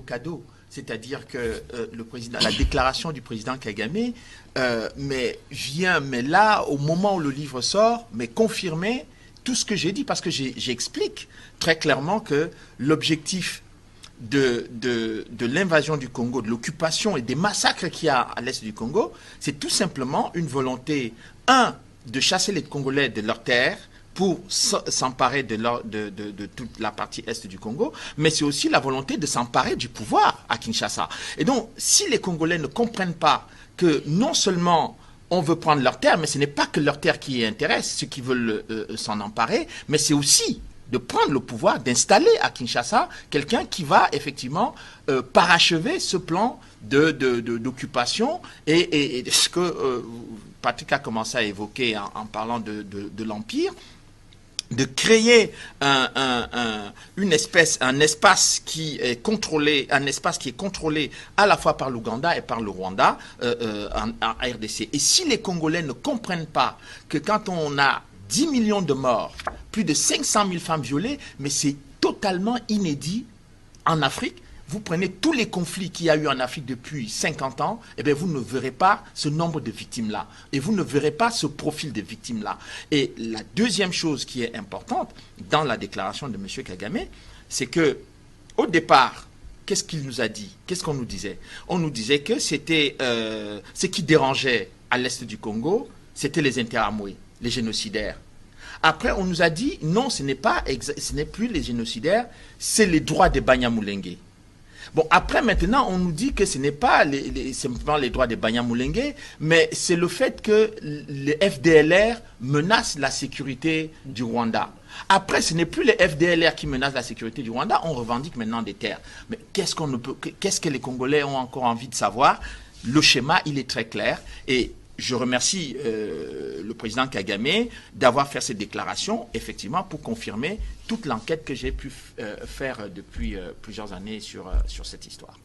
cadeau. C'est-à-dire que la déclaration du président Kagame mais là, au moment où le livre sort, mais confirmer tout ce que j'ai dit, parce que j'explique très clairement que l'objectif de l'invasion du Congo, de l'occupation et des massacres qu'il y a à l'est du Congo, c'est tout simplement une volonté, de chasser les Congolais de leurs terres, pour s'emparer de toute la partie est du Congo, mais c'est aussi la volonté de s'emparer du pouvoir à Kinshasa. Et donc, si les Congolais ne comprennent pas que non seulement on veut prendre leurs terres, mais ce n'est pas que leurs terres qui intéressent, ceux qui veulent s'en emparer, mais c'est aussi de prendre le pouvoir, d'installer à Kinshasa quelqu'un qui va effectivement parachever ce plan d'occupation et ce que Patrick a commencé à évoquer en parlant de l'Empire, de créer un espace qui est contrôlé à la fois par l'Ouganda et par le Rwanda en RDC. Et si les Congolais ne comprennent pas que quand on a 10 millions de morts, plus de 500 000 femmes violées, mais c'est totalement inédit en Afrique. Vous prenez tous les conflits qu'il y a eu en Afrique depuis 50 ans, eh bien vous ne verrez pas ce nombre de victimes-là. Et vous ne verrez pas ce profil de victimes-là. Et la deuxième chose qui est importante dans la déclaration de M. Kagame, c'est que au départ, qu'est-ce qu'il nous a dit? Qu'est-ce qu'on nous disait? On nous disait que c'était ce qui dérangeait à l'est du Congo, c'était les Interamwe, les génocidaires. Après, on nous a dit, non, ce n'est plus les génocidaires, c'est les droits des Banyamulenge. Bon, après, maintenant, on nous dit que ce n'est pas simplement les droits des Banyamulenge, mais c'est le fait que les FDLR menacent la sécurité du Rwanda. Après, ce n'est plus les FDLR qui menacent la sécurité du Rwanda, on revendique maintenant des terres. Mais qu'est-ce que les Congolais ont encore envie de savoir? Le schéma, il est très clair. Et je remercie le président Kagame d'avoir fait cette déclaration, effectivement, pour confirmer toute l'enquête que j'ai pu faire depuis plusieurs années sur cette histoire.